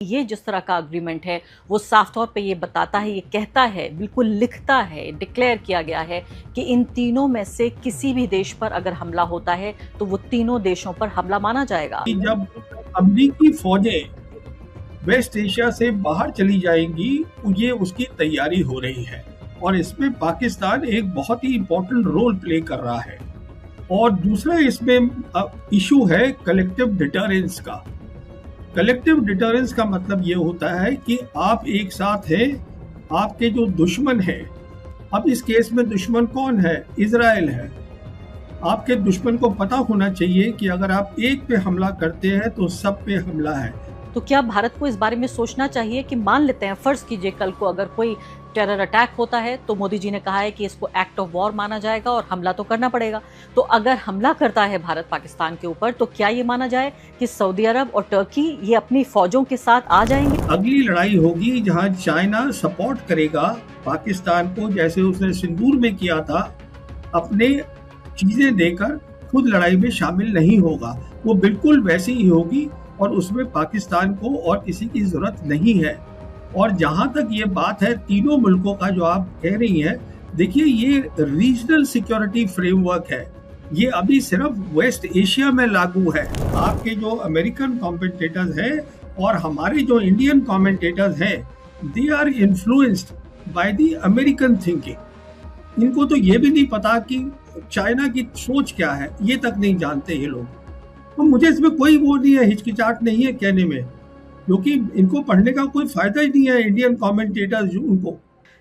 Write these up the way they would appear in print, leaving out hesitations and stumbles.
ये जिस तरह का अग्रीमेंट है वो साफ तौर पे ये बताता है, ये कहता है, बिल्कुल लिखता है, डिक्लेयर किया गया है कि इन तीनों में से किसी भी देश पर अगर हमला होता है तो वो तीनों देशों पर हमला माना जाएगा। जब अमेरिकी फौजें वेस्ट एशिया से बाहर चली जाएंगी, ये उसकी तैयारी हो रही है और इसमें पाकिस्तान एक बहुत ही इम्पोर्टेंट रोल प्ले कर रहा है। और दूसरा इसमें इशू है कलेक्टिव डिटरेंस का। कलेक्टिव डिटरेंस का मतलब ये होता है कि आप एक साथ हैं, आपके जो दुश्मन है, अब इस केस में दुश्मन कौन है? इजराइल है। आपके दुश्मन को पता होना चाहिए कि अगर आप एक पे हमला करते हैं तो सब पे हमला है। तो क्या भारत को इस बारे में सोचना चाहिए कि मान लेते हैं, फर्ज कीजिए कल को अगर कोई टेरर अटैक होता है तो मोदी जी ने कहा है कि इसको एक्ट ऑफ वॉर माना जाएगा और हमला तो करना पड़ेगा। तो अगर हमला करता है भारत पाकिस्तान के ऊपर तो क्या ये माना जाए कि सऊदी अरब और टर्की ये अपनी फौजों के साथ आ जाएंगे? अगली लड़ाई होगी जहां चाइना सपोर्ट करेगा पाकिस्तान को, जैसे उसने सिंदूर में किया था, अपने चीजें देकर खुद लड़ाई में शामिल नहीं होगा। वो बिल्कुल वैसी ही होगी और उसमें पाकिस्तान को और किसी की जरूरत नहीं है। और जहां तक ये बात है तीनों मुल्कों का जो आप कह रही हैं, देखिए ये रीजनल सिक्योरिटी फ्रेमवर्क है, ये अभी सिर्फ वेस्ट एशिया में लागू है। आपके जो अमेरिकन कमेंटेटर्स हैं और हमारे जो इंडियन कमेंटेटर्स हैं, they are influenced by the American thinking. इनको तो ये भी नहीं पता कि चाइना की सोच क्या है, ये तक नहीं जानते ये लोग। तो मुझे इसमें कोई वो नहीं है, हिचकिचाहट नहीं है कहने में, क्योंकि इनको पढ़ने का कोई फायदा ही नहीं है इंडियन कमेंटेटर्स उनको।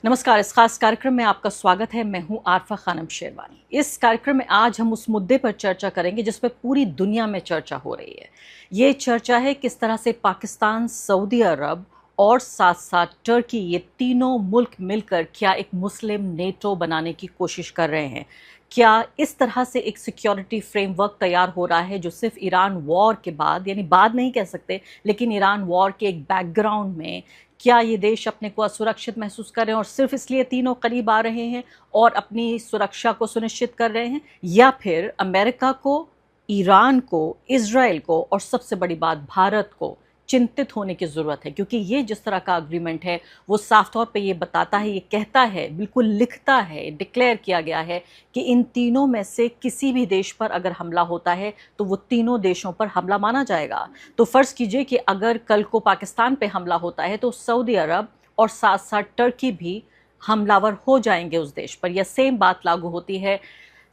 नमस्कार, इस खास कार्यक्रम में आपका स्वागत है। मैं हूं आरफा खानम शेरवानी। इस कार्यक्रम में आज हम उस मुद्दे पर चर्चा करेंगे जिस पर पूरी दुनिया में चर्चा हो रही है। ये चर्चा है किस तरह से पाकिस्तान, सऊदी अरब और साथ साथ टर्की, ये तीनों मुल्क मिलकर क्या एक मुस्लिम नेटो बनाने की कोशिश कर रहे हैं। क्या इस तरह से एक सिक्योरिटी फ्रेमवर्क तैयार हो रहा है जो सिर्फ ईरान वॉर के बाद, यानी बाद नहीं कह सकते, लेकिन ईरान वॉर के एक बैकग्राउंड में क्या ये देश अपने को असुरक्षित महसूस कर रहे हैं और सिर्फ इसलिए तीनों करीब आ रहे हैं और अपनी सुरक्षा को सुनिश्चित कर रहे हैं, या फिर अमेरिका को, ईरान को, इजराइल को और सबसे बड़ी बात भारत को चिंतित होने की ज़रूरत है? क्योंकि ये जिस तरह का अग्रीमेंट है वो साफ तौर पे ये बताता है, ये कहता है, बिल्कुल लिखता है, डिक्लेयर किया गया है कि इन तीनों में से किसी भी देश पर अगर हमला होता है तो वो तीनों देशों पर हमला माना जाएगा। तो फ़र्ज़ कीजिए कि अगर कल को पाकिस्तान पे हमला होता है तो सऊदी अरब और साथ साथ टर्की भी हमलावर हो जाएंगे उस देश पर। यह सेम बात लागू होती है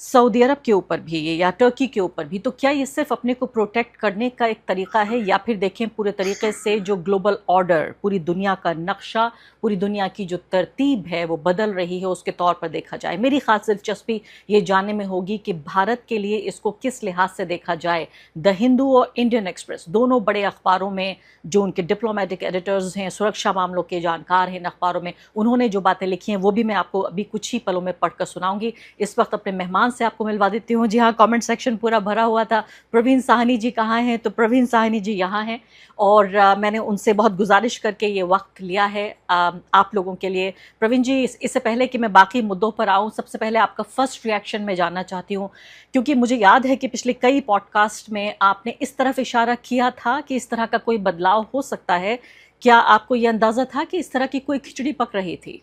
सऊदी अरब के ऊपर भी या टर्की के ऊपर भी। तो क्या ये सिर्फ अपने को प्रोटेक्ट करने का एक तरीका है, या फिर देखें पूरे तरीके से जो ग्लोबल ऑर्डर, पूरी दुनिया का नक्शा, पूरी दुनिया की जो तरतीब है वो बदल रही है, उसके तौर पर देखा जाए? मेरी खास दिलचस्पी ये जानने में होगी कि भारत के लिए इसको किस लिहाज से देखा जाए। द हिंदू और इंडियन एक्सप्रेस, दोनों बड़े अखबारों में जो उनके डिप्लोमेटिक एडिटर्स हैं, सुरक्षा मामलों के जानकार हैं इन अखबारों में, उन्होंने जो बातें लिखी हैं वो भी मैं आपको अभी कुछ ही पलों में पढ़कर सुनाऊंगी। इस वक्त अपने मेहमान से आपको मिलवा देती हूँ। जी हाँ, कमेंट सेक्शन पूरा भरा हुआ था। प्रवीण साहनी जी कहाँ हैं? तो प्रवीण साहनी जी यहाँ हैं और मैंने उनसे बहुत गुजारिश करके ये वक्त लिया है आप लोगों के लिए। प्रवीण जी, इससे पहले कि मैं बाकी मुद्दों पर आऊँ, सबसे पहले आपका फर्स्ट रिएक्शन मैं जानना चाहती हूँ, क्योंकि मुझे याद है कि पिछले कई पॉडकास्ट में आपने इस तरफ इशारा किया था कि इस तरह का कोई बदलाव हो सकता है। क्या आपको ये अंदाज़ा था कि इस तरह की कोई खिचड़ी पक रही थी?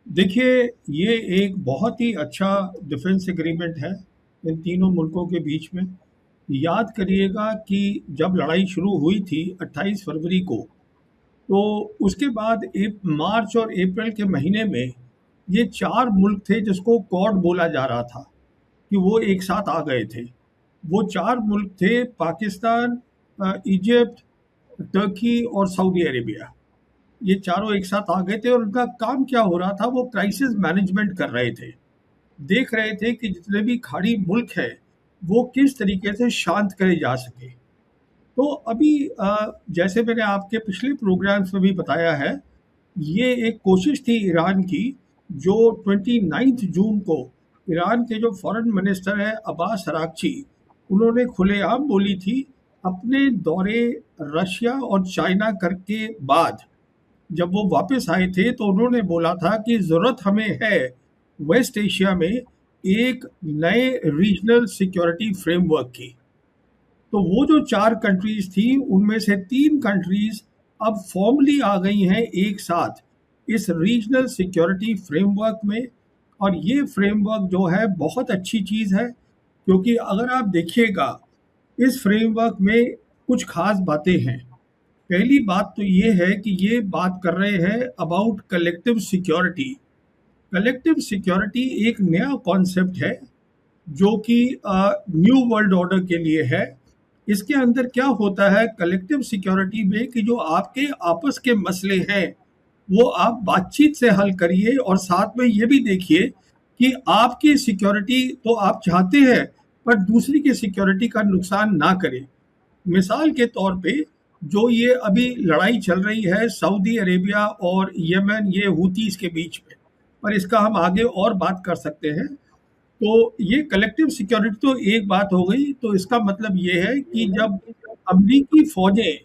देखिए, ये एक बहुत ही अच्छा डिफेंस एग्रीमेंट है इन तीनों मुल्कों के बीच में। याद करिएगा कि जब लड़ाई शुरू हुई थी 28 फरवरी को, तो उसके बाद मार्च और अप्रैल के महीने में ये चार मुल्क थे जिसको क्वाड बोला जा रहा था कि वो एक साथ आ गए थे। वो चार मुल्क थे पाकिस्तान, इजिप्ट, टर्की और सऊदी अरेबिया। ये चारों एक साथ आ गए थे और उनका काम क्या हो रहा था, वो क्राइसिस मैनेजमेंट कर रहे थे। देख रहे थे कि जितने भी खाड़ी मुल्क है वो किस तरीके से शांत करे जा सके। तो अभी जैसे मैंने आपके पिछले प्रोग्राम्स में भी बताया है, ये एक कोशिश थी ईरान की, जो 29 जून को ईरान के जो फॉरेन मिनिस्टर है अब्बास अरागची, उन्होंने खुलेआम बोली थी अपने दौरे रशिया और चाइना करके बाद। जब वो वापस आए थे तो उन्होंने बोला था कि ज़रूरत हमें है वेस्ट एशिया में एक नए रीजनल सिक्योरिटी फ्रेमवर्क की। तो वो जो 4 कंट्रीज थी उनमें से 3 कंट्रीज अब फॉर्मली आ गई हैं एक साथ इस रीजनल सिक्योरिटी फ्रेमवर्क में। और ये फ्रेमवर्क जो है बहुत अच्छी चीज़ है, क्योंकि अगर आप देखिएगा इस फ्रेमवर्क में कुछ खास बातें हैं। पहली बात तो ये है कि ये बात कर रहे हैं about collective security. Collective security एक नया कॉन्सेप्ट है जो कि न्यू वर्ल्ड ऑर्डर के लिए है। इसके अंदर क्या होता है कलेक्टिव सिक्योरिटी में कि जो आपके आपस के मसले हैं वो आप बातचीत से हल करिए, और साथ में ये भी देखिए कि आपकी सिक्योरिटी तो आप चाहते हैं पर दूसरी की सिक्योरिटी का नुकसान ना करें। मिसाल के तौर पे जो ये अभी लड़ाई चल रही है सऊदी अरेबिया और यमन, ये हूतीस के बीच में, पर इसका हम आगे और बात कर सकते हैं। तो ये कलेक्टिव सिक्योरिटी तो एक बात हो गई। तो इसका मतलब ये है कि जब अमरीकी फौजें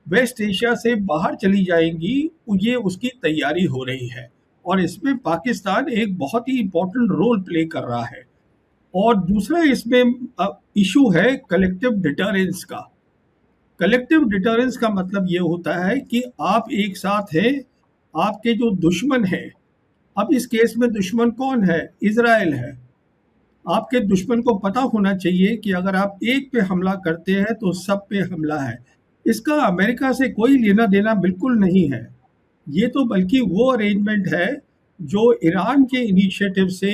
वेस्ट एशिया से बाहर चली जाएंगी, ये उसकी तैयारी हो रही है, और इसमें पाकिस्तान एक बहुत ही इम्पोर्टेंट रोल प्ले कर रहा है। और दूसरा इसमें इशू है कलेक्टिव डिटरेंस का। कलेक्टिव डिटरेंस का मतलब ये होता है कि आप एक साथ हैं, आपके जो दुश्मन हैं, अब इस केस में दुश्मन कौन है? इजराइल है। आपके दुश्मन को पता होना चाहिए कि अगर आप एक पे हमला करते हैं तो सब पे हमला है। इसका अमेरिका से कोई लेना देना बिल्कुल नहीं है। ये तो बल्कि वो अरेंजमेंट है जो ईरान के इनिशिएटिव से,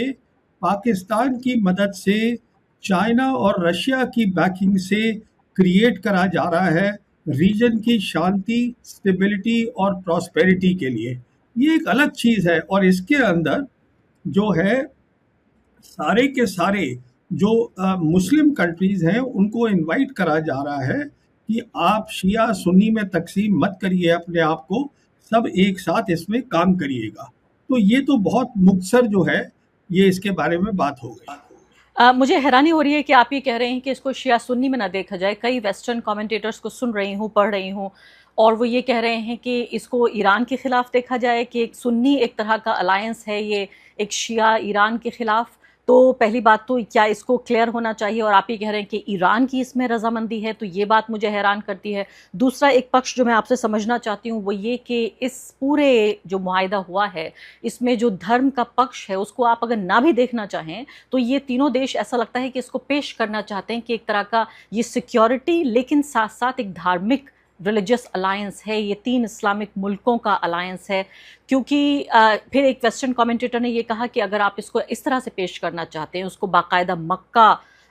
पाकिस्तान की मदद से, चाइना और रशिया की बैकिंग से क्रिएट करा जा रहा है रीजन की शांति, स्टेबिलिटी और प्रॉस्पेरिटी के लिए। ये एक अलग चीज़ है। और इसके अंदर जो है सारे के सारे जो मुस्लिम कंट्रीज हैं उनको इनवाइट करा जा रहा है कि आप शिया सुन्नी में तकसीम मत करिए अपने आप को, सब एक साथ इसमें काम करिएगा। तो ये तो बहुत मुख्तसर जो है ये इसके बारे में बात हो गई। मुझे हैरानी हो रही है कि आप ये कह रहे हैं कि इसको शिया सुन्नी में ना देखा जाए। कई वेस्टर्न कमेंटेटर्स को सुन रही हूँ, पढ़ रही हूँ, और वो ये कह रहे हैं कि इसको ईरान के खिलाफ देखा जाए, कि एक सुन्नी एक तरह का अलायंस है ये, एक शिया ईरान के खिलाफ। तो पहली बात तो क्या इसको क्लियर होना चाहिए, और आप ये कह रहे हैं कि ईरान की इसमें रजामंदी है, तो ये बात मुझे हैरान करती है। दूसरा एक पक्ष जो मैं आपसे समझना चाहती हूँ वो ये कि इस पूरे जो मुआहिदा हुआ है इसमें जो धर्म का पक्ष है उसको आप अगर ना भी देखना चाहें तो ये तीनों देश ऐसा लगता है कि इसको पेश करना चाहते हैं कि एक तरह का ये सिक्योरिटी लेकिन साथ साथ एक धार्मिक रिलीजियस अलायंस है, ये 3 इस्लामिक मुल्कों का अलायंस है। क्योंकि फिर एक वेस्टर्न कमेंटेटर ने ये कहा कि अगर आप इसको इस तरह से पेश करना चाहते हैं, उसको बाकायदा मक्का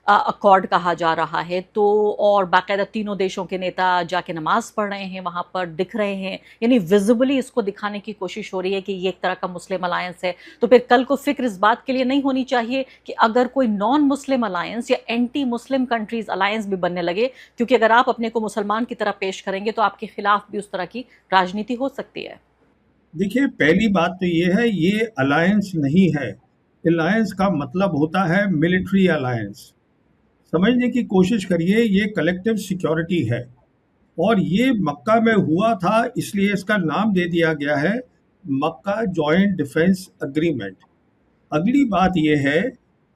अकॉर्ड कहा जा रहा है, तो और बाकायदा तीनों देशों के नेता जाके नमाज पढ़ रहे हैं, वहाँ पर दिख रहे हैं, यानी विजिबली इसको दिखाने की कोशिश हो रही है कि ये एक तरह का मुस्लिम अलायंस है। तो फिर कल को फिक्र इस बात के लिए नहीं होनी चाहिए कि अगर कोई नॉन मुस्लिम अलायंस या एंटी मुस्लिम कंट्रीज अलायंस भी बनने लगे, क्योंकि अगर आप अपने को मुसलमान की तरह पेश करेंगे तो आपके खिलाफ भी उस तरह की राजनीति हो सकती है। देखिए, पहली बात तो ये है, ये अलायंस नहीं है। अलायंस का मतलब होता है मिलिट्री अलायंस। समझने की कोशिश करिए, ये कलेक्टिव सिक्योरिटी है, और ये मक्का में हुआ था इसलिए इसका नाम दे दिया गया है मक्का जॉइंट डिफेंस अग्रीमेंट। अगली बात ये है,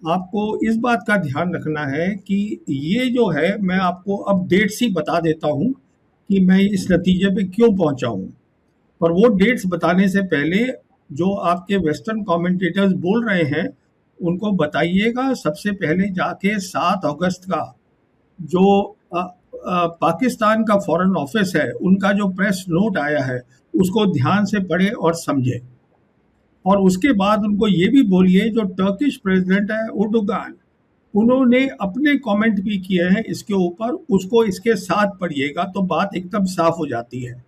आपको इस बात का ध्यान रखना है कि ये जो है, मैं आपको अब डेट्स ही बता देता हूँ कि मैं इस नतीजे पे क्यों पहुँचा हूँ। और वो डेट्स बताने से पहले जो आपके वेस्टर्न कमेंटेटर्स बोल रहे हैं उनको बताइएगा सबसे पहले जाके 7 अगस्त का जो पाकिस्तान का फॉरेन ऑफिस है उनका जो प्रेस नोट आया है उसको ध्यान से पढ़े और समझे। और उसके बाद उनको ये भी बोलिए, जो टर्किश प्रेसिडेंट है उर्दुगान, उन्होंने अपने कमेंट भी किए हैं इसके ऊपर, उसको इसके साथ पढ़िएगा तो बात एकदम साफ हो जाती है।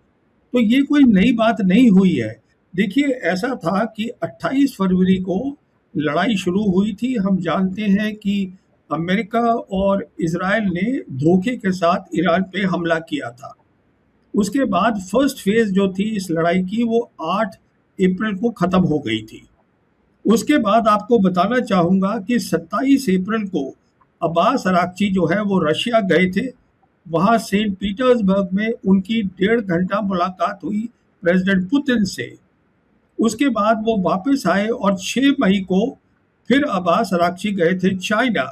तो ये कोई नई बात नहीं हुई है। देखिए, ऐसा था कि 28 फरवरी को लड़ाई शुरू हुई थी। हम जानते हैं कि अमेरिका और इजराइल ने धोखे के साथ ईरान पे हमला किया था। उसके बाद फर्स्ट फेज जो थी इस लड़ाई की वो 8 अप्रैल को ख़त्म हो गई थी। उसके बाद आपको बताना चाहूँगा कि 27 अप्रैल को अब्बास अराक्ची जो है वो रशिया गए थे। वहाँ सेंट पीटर्सबर्ग में उनकी 1.5 घंटा मुलाकात हुई प्रेसिडेंट पुतिन से। उसके बाद वो वापस आए और 6 मई को फिर अब्बास अराक्ची गए थे चाइना।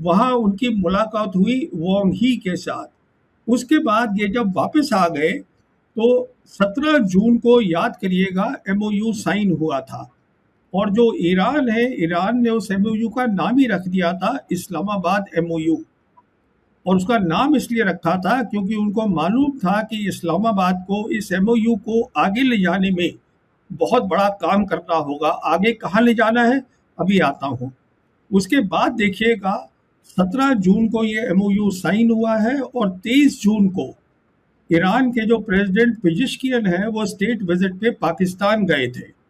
वहाँ उनकी मुलाकात हुई वोंग ही के साथ। उसके बाद ये जब वापस आ गए तो 17 जून को याद करिएगा एमओयू साइन हुआ था। और जो ईरान है, ईरान ने उस एमओयू का नाम ही रख दिया था इस्लामाबाद एमओयू। और उसका नाम इसलिए रखा था क्योंकि उनको मालूम था कि इस्लामाबाद को इस एमओयू को आगे ले जाने में बहुत बड़ा काम करना होगा। आगे कहाँ ले जाना है अभी आता हूँ। उसके बाद देखिएगा 17 जून को ये एमओयू साइन हुआ है और 23 जून को ईरान के जो प्रेसिडेंट पेजिशकियन हैं वो स्टेट विजिट पे पाकिस्तान गए थे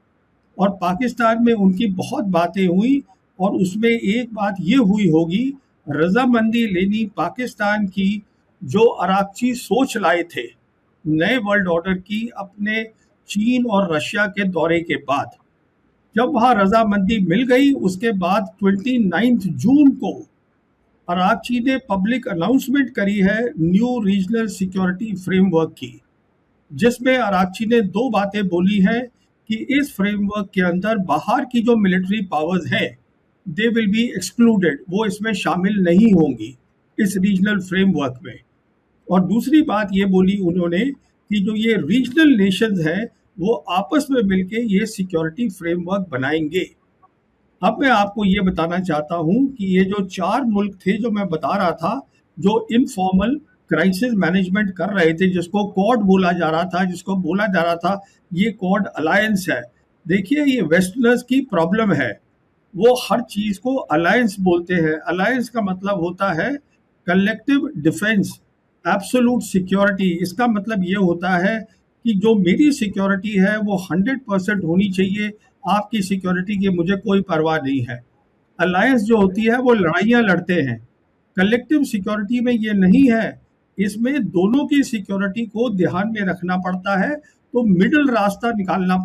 और पाकिस्तान में उनकी बहुत बातें हुई। और उसमें एक बात ये हुई होगी, रजामंदी लेनी पाकिस्तान की जो अराकची सोच लाए थे नए वर्ल्ड ऑर्डर की अपने चीन और रशिया के दौरे के बाद, जब वहाँ रजामंदी मिल गई उसके बाद 29 जून को अराकची ने पब्लिक अनाउंसमेंट करी है न्यू रीजनल सिक्योरिटी फ्रेमवर्क की, जिसमें अराकची ने दो बातें बोली हैं कि इस फ्रेमवर्क के अंदर बाहर की जो मिलिट्री पावर्स हैं दे विल बी एक्सक्लूडेड, वो इसमें शामिल नहीं होंगी इस रीजनल फ्रेमवर्क में। और दूसरी बात ये बोली उन्होंने कि जो ये रीजनल नेशंस हैं वो आपस में मिलके ये सिक्योरिटी फ्रेमवर्क बनाएंगे। अब मैं आपको ये बताना चाहता हूँ कि ये जो 4 मुल्क थे जो मैं बता रहा था, जो इनफॉर्मल क्राइसिस मैनेजमेंट कर रहे थे, जिसको क्वाड बोला जा रहा था, जिसको बोला जा रहा था ये क्वाड अलायंस है। देखिए ये वेस्टर्नर्स की प्रॉब्लम है, वो हर चीज़ को अलायंस बोलते हैं। अलायंस का मतलब होता है कलेक्टिव डिफेंस, एब्सोल्यूट सिक्योरिटी। इसका मतलब ये होता है कि जो मेरी सिक्योरिटी है वो 100% होनी चाहिए, आपकी सिक्योरिटी की मुझे कोई परवाह नहीं है। अलायंस जो होती है वो लड़ाइयाँ लड़ते हैं, कलेक्टिव सिक्योरिटी में ये नहीं है। इसमें दोनों की सिक्योरिटी को ध्यान में रखना पड़ता है, तो मिडिल रास्ता निकालना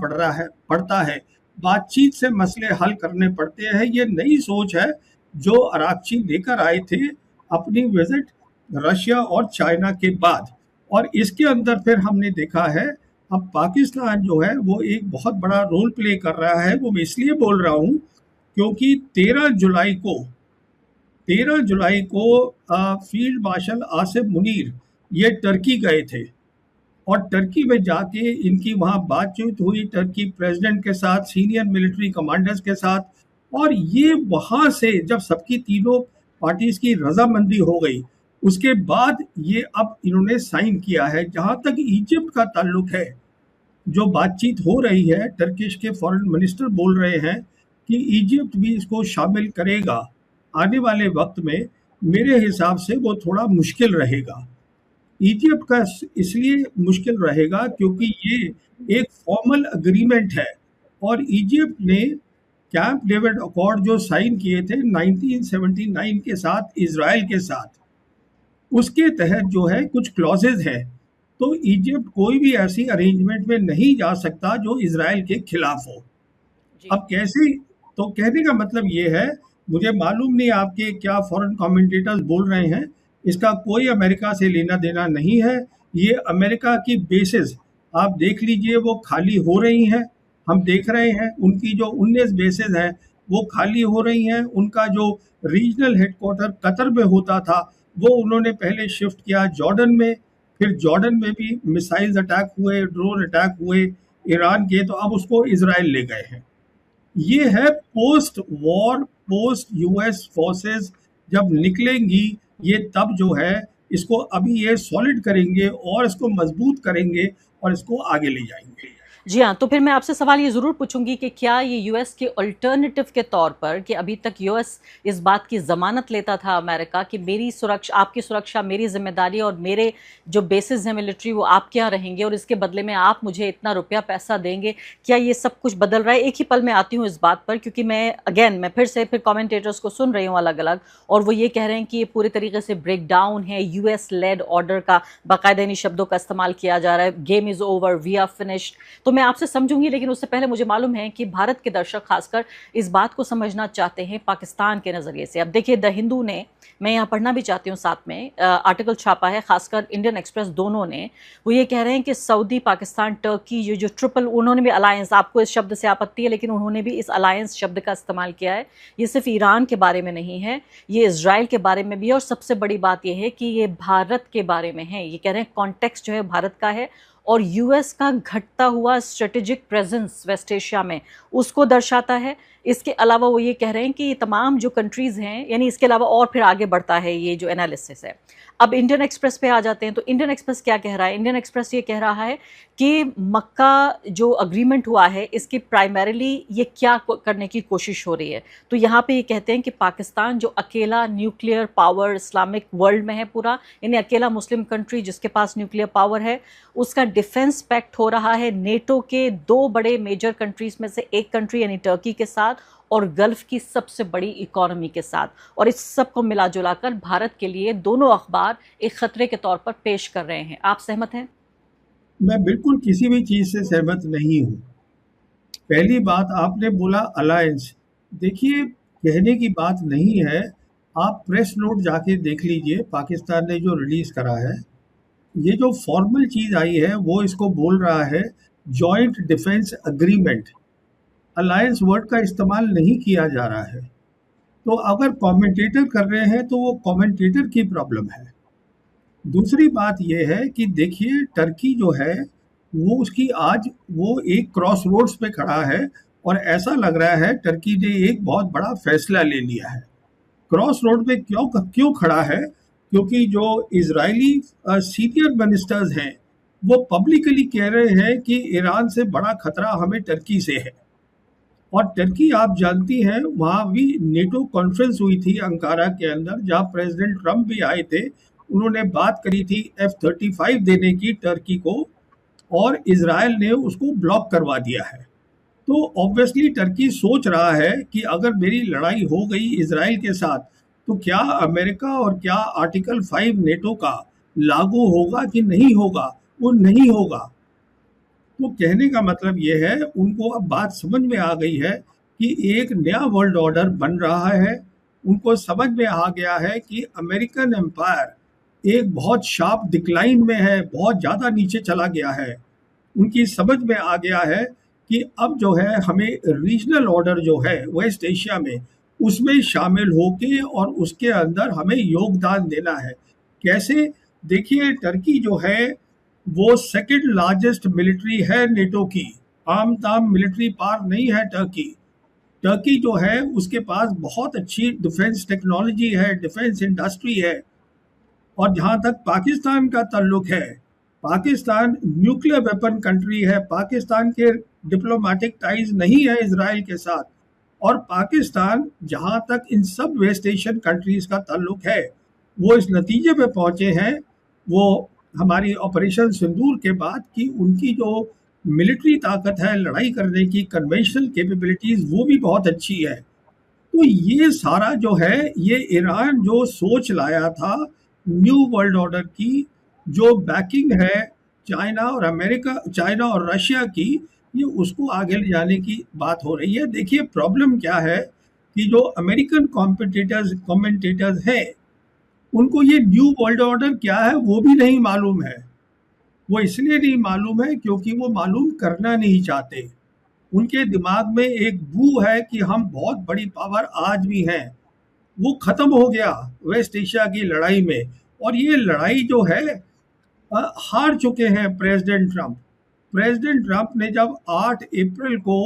पड़ता है, बातचीत से मसले हल करने पड़ते हैं। ये नई सोच है जो अराकची लेकर आए थे अपनी विजिट रशिया और चाइना के बाद। और इसके अंदर फिर हमने देखा है अब पाकिस्तान जो है वो एक बहुत बड़ा रोल प्ले कर रहा है। वो मैं इसलिए बोल रहा हूँ क्योंकि 13 जुलाई को फील्ड मार्शल आसिम मुनीर ये टर्की गए थे और टर्की में जाके इनकी वहाँ बातचीत हुई टर्की प्रेसिडेंट के साथ, सीनियर मिलिट्री कमांडर्स के साथ। और ये वहाँ से जब सबकी तीनों पार्टीज की रजामंदी हो गई उसके बाद ये अब इन्होंने साइन किया है। जहाँ तक इजिप्ट का ताल्लुक है, जो बातचीत हो रही है, टर्किश के फॉरेन मिनिस्टर बोल रहे हैं कि इजिप्ट भी इसको शामिल करेगा आने वाले वक्त में। मेरे हिसाब से वो थोड़ा मुश्किल रहेगा। इजिप्ट का इसलिए मुश्किल रहेगा क्योंकि ये एक फॉर्मल अग्रीमेंट है और इजिप्ट ने कैंप डेविड अकॉर्ड जो साइन किए थे 1979 के साथ इजराइल के साथ, उसके तहत जो है कुछ क्लॉजेज हैं। तो इजिप्ट कोई भी ऐसी अरेंजमेंट में नहीं जा सकता जो इजराइल के खिलाफ हो। अब कैसे, तो कहने का मतलब ये है, मुझे मालूम नहीं आपके क्या फॉरेन कमेंटेटर्स बोल रहे हैं, इसका कोई अमेरिका से लेना देना नहीं है। ये अमेरिका की बेसिस आप देख लीजिए वो खाली हो रही हैं, हम देख रहे हैं उनकी जो 19 बेसिस हैं वो खाली हो रही हैं। उनका जो रीजनल हेडक्वार्टर कतर में होता था वो उन्होंने पहले शिफ्ट किया जॉर्डन में, फिर जॉर्डन में भी मिसाइल्स अटैक हुए, ड्रोन अटैक हुए ईरान के, तो अब उसको इजराइल ले गए हैं। ये है post war, post US forces जब निकलेंगी ये तब जो है इसको अभी ये सॉलिड करेंगे और इसको मजबूत करेंगे और इसको आगे ले जाएंगे। जी हाँ, तो फिर मैं आपसे सवाल ये ज़रूर पूछूंगी कि क्या ये यूएस के अल्टरनेटिव के तौर पर, कि अभी तक यूएस इस बात की ज़मानत लेता था अमेरिका कि मेरी सुरक्षा, आपकी सुरक्षा मेरी जिम्मेदारी और मेरे जो बेसिस हैं मिलिट्री वो आपके यहाँ रहेंगे और इसके बदले में आप मुझे इतना रुपया पैसा देंगे, क्या ये सब कुछ बदल रहा है? एक ही पल में आती हूँ इस बात पर, क्योंकि मैं फिर कॉमेंटेटर्स को सुन रही हूँ अलग अलग, और वो ये कह रहे हैं कि ये पूरी तरीके से ब्रेक डाउन है, यूएस लेड ऑर्डर का बाकायदा इन शब्दों का इस्तेमाल किया जा रहा है, game is over, we are finished. तो मैं आपसे समझूंगी, लेकिन उससे पहले मुझे मालूम है कि भारत के दर्शक खासकर इस बात को समझना चाहते हैं पाकिस्तान के नज़रिए से। अब देखिए, द हिंदू ने, मैं यहाँ पढ़ना भी चाहती हूँ, साथ में आर्टिकल छापा है, खासकर इंडियन एक्सप्रेस, दोनों ने। वो ये कह रहे हैं कि सऊदी, पाकिस्तान, टर्की, ये जो ट्रिपल, उन्होंने भी अलायंस, आपको इस शब्द से आपत्ति है, लेकिन उन्होंने भी इस अलायंस शब्द का इस्तेमाल किया है। ये सिर्फ ईरान के बारे में नहीं है, ये इजराइल के बारे में भी है, और सबसे बड़ी बात यह है कि ये भारत के बारे में है। ये कह रहे हैं कॉन्टेक्स्ट जो है भारत का है, और यूएस का घटता हुआ स्ट्रेटेजिक प्रेजेंस वेस्ट एशिया में, उसको दर्शाता है। इसके अलावा वो ये कह रहे हैं कि ये तमाम जो कंट्रीज़ हैं, यानी इसके अलावा और फिर आगे बढ़ता है ये जो एनालिसिस है। अब इंडियन एक्सप्रेस पे आ जाते हैं, तो इंडियन एक्सप्रेस क्या कह रहा है? इंडियन एक्सप्रेस ये कह रहा है कि मक्का जो अग्रीमेंट हुआ है, इसकी प्राइमरीली ये क्या करने की कोशिश हो रही है। तो यहाँ पे ये कहते हैं कि पाकिस्तान जो अकेला न्यूक्लियर पावर इस्लामिक वर्ल्ड में है पूरा, यानी अकेला मुस्लिम कंट्री जिसके पास न्यूक्लियर पावर है, उसका डिफेंस पैक्ट हो रहा है नेटो के दो बड़े मेजर कंट्रीज में से एक कंट्री यानी टर्की के साथ, और गल्फ की सबसे बड़ी इकोनॉमी के साथ। और इस सब को मिला जुलाकर भारत के लिए दोनों अखबार एक खतरे के तौर पर पेश कर रहे हैं। आप सहमत हैं? मैं बिल्कुल किसी भी चीज़ से सहमत नहीं हूँ। पहली बात, आपने बोला अलायंस। देखिए, कहने की बात नहीं है, आप प्रेस नोट जाके देख लीजिए, पाकिस्तान ने जो रिलीज़ करा है, ये जो फॉर्मल चीज़ आई है वो इसको बोल रहा है joint defence agreement. Alliance word का इस्तेमाल नहीं किया जा रहा है। तो अगर कमेंटेटर कर रहे हैं तो वो कमेंटेटर की प्रॉब्लम है। दूसरी बात यह है कि देखिए, टर्की जो है वो उसकी आज वो एक क्रॉस रोड्स पे खड़ा है, और ऐसा लग रहा है टर्की ने एक बहुत बड़ा फैसला ले लिया है। क्रॉस रोड पे क्यों क्यों खड़ा है? क्योंकि जो इजरायली सीनियर मिनिस्टर्स हैं वो पब्लिकली कह रहे हैं कि ईरान से बड़ा खतरा हमें टर्की से है। और टर्की, आप जानती हैं, वहाँ भी नेटो कॉन्फ्रेंस हुई थी अंकारा के अंदर, जहाँ प्रेसिडेंट ट्रम्प भी आए थे। उन्होंने बात करी थी F-35 देने की टर्की को, और इजराइल ने उसको ब्लॉक करवा दिया है। तो ऑब्वियसली टर्की सोच रहा है कि अगर मेरी लड़ाई हो गई इजराइल के साथ, तो क्या अमेरिका और क्या आर्टिकल 5 नेटो का लागू होगा कि नहीं होगा? वो नहीं होगा। तो कहने का मतलब ये है, उनको अब बात समझ में आ गई है कि एक नया वर्ल्ड ऑर्डर बन रहा है। उनको समझ में आ गया है कि अमेरिकन एम्पायर एक बहुत शार्प डिक्लाइन में है, बहुत ज़्यादा नीचे चला गया है। उनकी समझ में आ गया है कि अब जो है हमें रीजनल ऑर्डर जो है वेस्ट एशिया में, उसमें शामिल होके और उसके अंदर हमें योगदान देना है। कैसे? देखिए, टर्की जो है वो सेकंड लार्जेस्ट मिलिट्री है नेटो की। आम ताम मिलिट्री पावर नहीं है टर्की। टर्की जो है उसके पास बहुत अच्छी डिफेंस टेक्नोलॉजी है, डिफेंस इंडस्ट्री है। और जहाँ तक पाकिस्तान का ताल्लुक है, पाकिस्तान न्यूक्लियर वेपन कंट्री है। पाकिस्तान के डिप्लोमेटिक टाइज नहीं है इजराइल के साथ। और पाकिस्तान, जहाँ तक इन सब वेस्ट एशियन कंट्रीज का ताल्लुक है, वो इस नतीजे पे पहुँचे हैं, वो हमारी ऑपरेशन सिंदूर के बाद, कि उनकी जो मिलिट्री ताकत है लड़ाई करने की, कन्वेंशनल कैपेबिलिटीज़, वो भी बहुत अच्छी है। तो ये सारा जो है, ये ईरान जो सोच लाया था न्यू वर्ल्ड ऑर्डर की, जो बैकिंग है चाइना और अमेरिका, चाइना और रशिया की, ये उसको आगे ले जाने की बात हो रही है। देखिए, प्रॉब्लम क्या है कि जो अमेरिकन कमेंटेटर्स हैं, उनको ये न्यू वर्ल्ड ऑर्डर क्या है वो भी नहीं मालूम है। वो इसलिए नहीं मालूम है क्योंकि वो मालूम करना नहीं चाहते। उनके दिमाग में एक बू है कि हम बहुत बड़ी पावर आज भी हैं। वो खत्म हो गया वेस्ट एशिया की लड़ाई में। और ये लड़ाई जो है हार चुके हैं प्रेसिडेंट ट्रम्प। प्रेसिडेंट ट्रम्प ने जब 8 अप्रैल को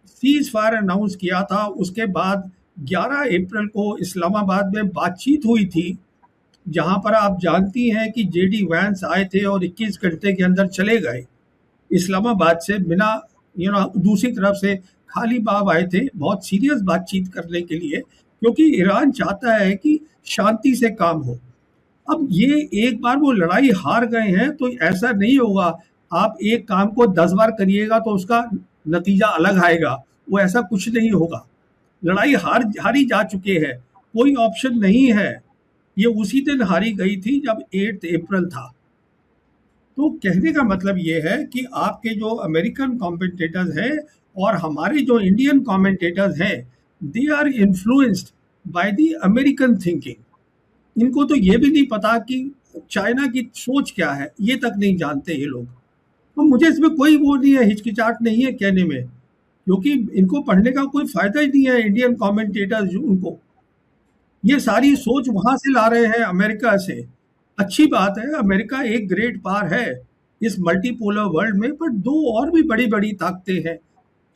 सीज फायर अनाउंस किया था, उसके बाद 11 अप्रैल को इस्लामाबाद में बातचीत हुई थी, जहां पर आप जानती हैं कि जेडी वैंस आए थे और 21 घंटे के अंदर चले गए इस्लामाबाद से, बिना दूसरी तरफ से खाली बाब आए थे बहुत सीरियस बातचीत करने के लिए, क्योंकि ईरान चाहता है कि शांति से काम हो। अब ये एक बार वो लड़ाई हार गए हैं तो ऐसा नहीं होगा, आप एक काम को 10 बार करिएगा तो उसका नतीजा अलग आएगा, वो ऐसा कुछ नहीं होगा। लड़ाई हारी जा चुके हैं, कोई ऑप्शन नहीं है। ये उसी दिन हारी गई थी जब 8 अप्रैल था। तो कहने का मतलब ये है कि आपके जो अमेरिकन कमेंटेटर्स हैं और हमारे जो इंडियन कमेंटेटर्स हैं, they are influenced by the American thinking. इनको तो ये भी नहीं पता कि चाइना की सोच क्या है, ये तक नहीं जानते ये लोग। तो मुझे इसमें कोई वो नहीं है, हिचकिचाहट नहीं है कहने में, क्योंकि इनको पढ़ने का कोई फायदा ही नहीं है। इंडियन कमेंटेटर्स उनको ये सारी सोच वहां से ला रहे हैं, अमेरिका से। अच्छी बात है, अमेरिका एक ग्रेट पावर है इस मल्टीपोलर वर्ल्ड में, पर दो और भी बड़ी बड़ी ताकतें हैं,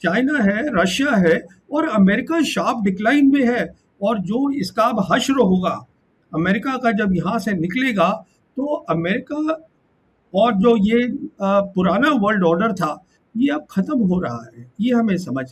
चाइना है, रशिया है, और अमेरिका शार्प डिक्लाइन में है। और जो इसका अब हश्र होगा, अमेरिका का जब यहाँ से निकलेगा, तो अमेरिका और जो ये पुराना वर्ल्ड ऑर्डर था, ये अब खत्म हो रहा है, ये हमें समझ।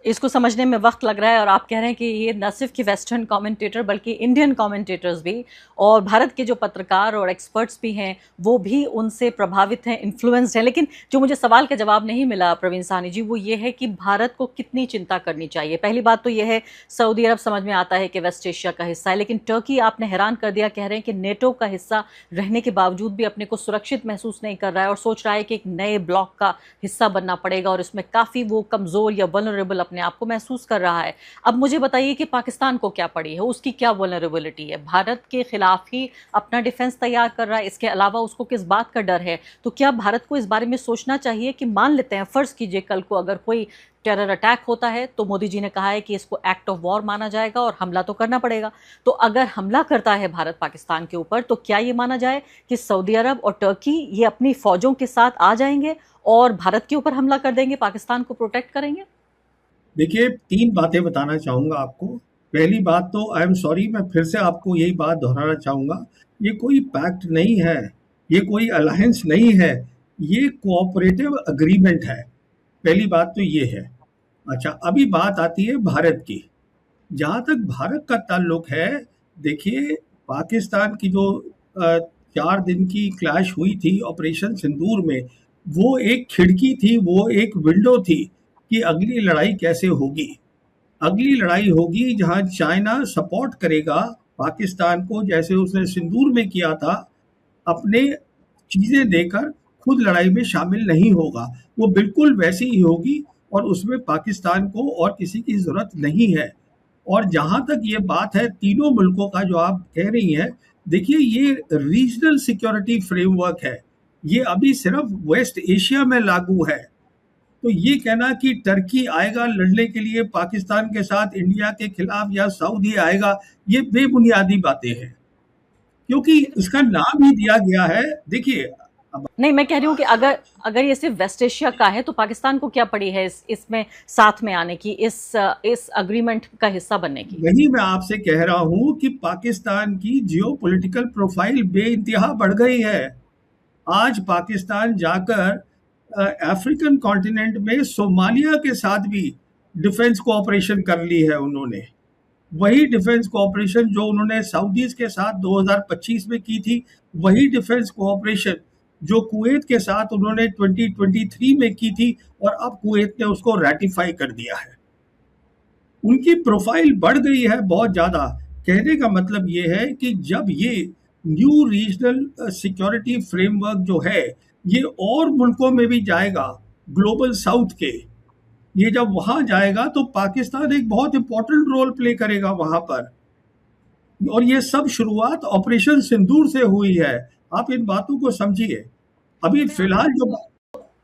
इसको समझने में वक्त लग रहा है, और आप कह रहे हैं कि ये न सिर्फ कि वेस्टर्न कमेंटेटर बल्कि इंडियन कमेंटेटर्स भी और भारत के जो पत्रकार और एक्सपर्ट्स भी हैं वो भी उनसे प्रभावित हैं, इन्फ्लुएंस्ड हैं। लेकिन जो मुझे सवाल का जवाब नहीं मिला प्रवीण साहनी जी, वो ये है कि भारत को कितनी चिंता करनी चाहिए। पहली बात तो ये है, सऊदी अरब समझ में आता है कि वेस्ट एशिया का हिस्सा है, लेकिन टर्की आपने हैरान कर दिया, कह रहे हैं कि नेटो का हिस्सा रहने के बावजूद भी अपने को सुरक्षित महसूस नहीं कर रहा है और सोच रहा है कि एक नए ब्लॉक का हिस्सा बनना पड़ेगा, और इसमें काफ़ी वो कमज़ोर या वल्नरेबल अपने आप को महसूस कर रहा है। अब मुझे बताइए कि पाकिस्तान को क्या पड़ी है, उसकी क्या वल्नरेबिलिटी है? भारत के खिलाफ ही अपना डिफेंस तैयार कर रहा है, इसके अलावा उसको किस बात का डर है? तो क्या भारत को इस बारे में सोचना चाहिए कि मान लेते हैं, फर्ज कीजिए कल को अगर कोई टेरर अटैक होता है, तो मोदी जी ने कहा है कि इसको एक्ट ऑफ वॉर माना जाएगा और हमला तो करना पड़ेगा। तो अगर हमला करता है भारत पाकिस्तान के ऊपर, तो क्या ये माना जाए कि सऊदी अरब और टर्की ये अपनी फौजों के साथ आ जाएंगे और भारत के ऊपर हमला कर देंगे, पाकिस्तान को प्रोटेक्ट करेंगे? देखिए, 3 बातें बताना चाहूँगा आपको। पहली बात तो आई एम सॉरी, मैं फिर से आपको यही बात दोहराना चाहूँगा, ये कोई पैक्ट नहीं है, ये कोई अलायंस नहीं है, ये कोऑपरेटिव एग्रीमेंट है। पहली बात तो ये है। अच्छा, अभी बात आती है भारत की। जहाँ तक भारत का ताल्लुक है, देखिए, पाकिस्तान की जो 4 दिन की क्लैश हुई थी ऑपरेशन सिंदूर में, वो एक खिड़की थी, वो एक विंडो थी कि अगली लड़ाई कैसे होगी। अगली लड़ाई होगी जहां चाइना सपोर्ट करेगा पाकिस्तान को, जैसे उसने सिंदूर में किया था, अपने चीज़ें देकर खुद लड़ाई में शामिल नहीं होगा। वो बिल्कुल वैसी ही होगी और उसमें पाकिस्तान को और किसी की ज़रूरत नहीं है। और जहाँ तक ये बात है तीनों मुल्कों का जो आप कह रही हैं, देखिए, ये रीजनल सिक्योरिटी फ्रेमवर्क है, ये अभी सिर्फ वेस्ट एशिया में लागू है। तो ये कहना कि टर्की आएगा लड़ने के लिए पाकिस्तान के साथ इंडिया के खिलाफ या सऊदी आएगा, ये बेबुनियादी बातें हैं, क्योंकि इसका नाम ही दिया गया है। देखिए, अब नहीं, मैं कह रही हूँ कि अगर अगर ये सिर्फ वेस्ट एशिया का है, तो पाकिस्तान को क्या पड़ी है इसमें साथ में आने की, इस अग्रीमेंट का हिस्सा बनने की? वही मैं आपसे कह रहा हूं कि पाकिस्तान की जियोपॉलिटिकल प्रोफाइल बेइंतहा बढ़ गई है। आज पाकिस्तान जाकर अफ्रीकन कॉन्टिनेंट में सोमालिया के साथ भी डिफेंस कोऑपरेशन कर ली है उन्होंने। वही डिफेंस कोऑपरेशन जो उन्होंने सऊदीज के साथ 2025 में की थी, वही डिफेंस कोऑपरेशन जो कुवैत के साथ उन्होंने 2023 में की थी, और अब कुवैत ने उसको रैटिफाई कर दिया है। उनकी प्रोफाइल बढ़ गई है बहुत ज़्यादा। कहने का मतलब ये है कि जब ये न्यू रीजनल सिक्योरिटी फ्रेमवर्क जो है, ये और मुल्कों में भी जाएगा, ग्लोबल साउथ के, ये जब वहाँ जाएगा तो पाकिस्तान एक बहुत इंपॉर्टेंट रोल प्ले करेगा वहाँ पर। और ये सब शुरुआत ऑपरेशन सिंदूर से हुई है, आप इन बातों को समझिए। अभी फिलहाल जो